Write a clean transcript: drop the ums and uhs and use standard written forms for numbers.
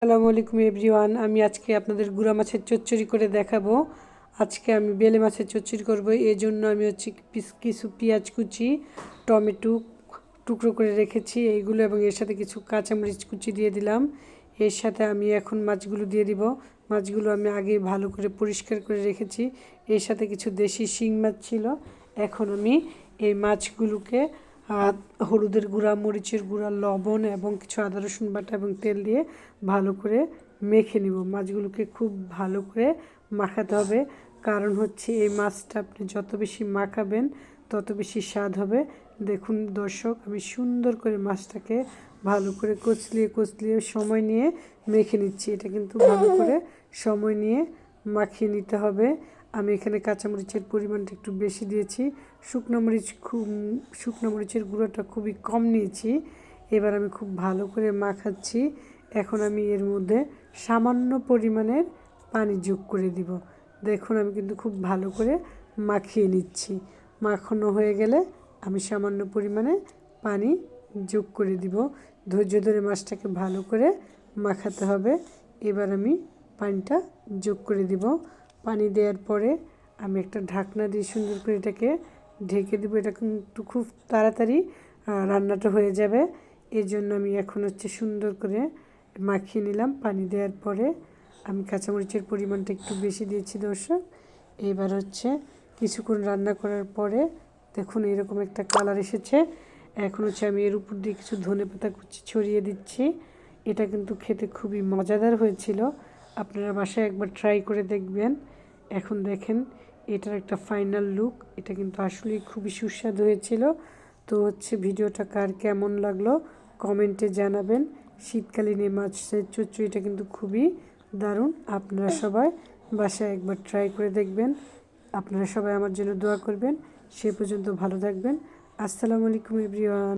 আসসালামু আলাইকুম এভরিওয়ান। আমি আজকে আপনাদের গুঁড়া মাছের চচ্চড়ি করে দেখাবো। আজকে আমি বেলে মাছের চচ্চড়ি করব। এর জন্য আমি কিছু পেঁয়াজ কুচি, টমেটো টুকরো করে রেখেছি এইগুলো, এবং এর সাথে কিছু কাঁচামরিচ কুচি দিয়ে দিলাম। এর সাথে আমি এখন মাছগুলো দিয়ে দিব। মাছগুলো আমি আগে ভালো করে পরিষ্কার করে রেখেছি। এর সাথে কিছু দেশি শিং মাছ ছিল। এখন আমি এই মাছগুলোকে হলুদের গুঁড়া, মরিচের গুঁড়া, লবণ এবং কিছু আদা রসুন বাটা এবং তেল দিয়ে ভালো করে মেখে নিব। মাছগুলোকে খুব ভালো করে মাখাতে হবে, কারণ হচ্ছে এই মাছটা আপনি যত বেশি মাখাবেন তত বেশি স্বাদ হবে। দেখুন দর্শক, আমি সুন্দর করে মাছটাকে ভালো করে কচলিয়ে সময় নিয়ে মেখে নিচ্ছি। এটা কিন্তু ভালো করে সময় নিয়ে মাখিয়ে নিতে হবে। আমি এখানে কাঁচামরিচের পরিমাণটা একটু বেশি দিয়েছি, শুকনো মরিচের গুঁড়োটা খুবই কম নিয়েছি। এবার আমি খুব ভালো করে মাখাচ্ছি। এখন আমি এর মধ্যে সামান্য পরিমাণের পানি যোগ করে দিব। দেখুন আমি কিন্তু খুব ভালো করে মাখিয়ে নিচ্ছি। মাখানো হয়ে গেলে আমি সামান্য পরিমাণে পানি যোগ করে দিব। ধৈর্য ধরে মাছটাকে ভালো করে মাখাতে হবে। এবার আমি পানিটা যোগ করে দিব। পানি দেওয়ার পরে আমি একটা ঢাকনা দিয়ে সুন্দর করে এটাকে ঢেকে দেবো। এটা কিন্তু খুব তাড়াতাড়ি রান্নাটা হয়ে যাবে। এর জন্য আমি এখন সুন্দর করে মাখিয়ে নিলাম। পানি দেওয়ার পরে আমি কাঁচামরিচের পরিমাণটা একটু বেশি দিয়েছি দর্শক। এবার কিছুক্ষণ রান্না করার পরে দেখুন এরকম একটা কালার এসেছে। এখন আমি এর উপর দিয়ে কিছু ধনেপাতা কুচি ছড়িয়ে দিচ্ছি। এটা কিন্তু খেতে খুবই মজাদার হয়েছিল। আপনারা বাসায় একবার ট্রাই করে দেখবেন। এখন দেখেন এটার একটা ফাইনাল লুক। এটা কিন্তু আসলেই খুবই সুস্বাদু হয়েছিল। তো ভিডিওটা কার কেমন লাগলো কমেন্টে জানাবেন। শীতকালীন এই মাছের চচ্চড়িটা কিন্তু খুবই দারুণ। আপনারা সবাই বাসায় একবার ট্রাই করে দেখবেন। আপনারা সবাই আমার জন্য দোয়া করবেন। সে পর্যন্ত ভালো থাকবেন। আসসালামু আলাইকুম এভরিওয়ান।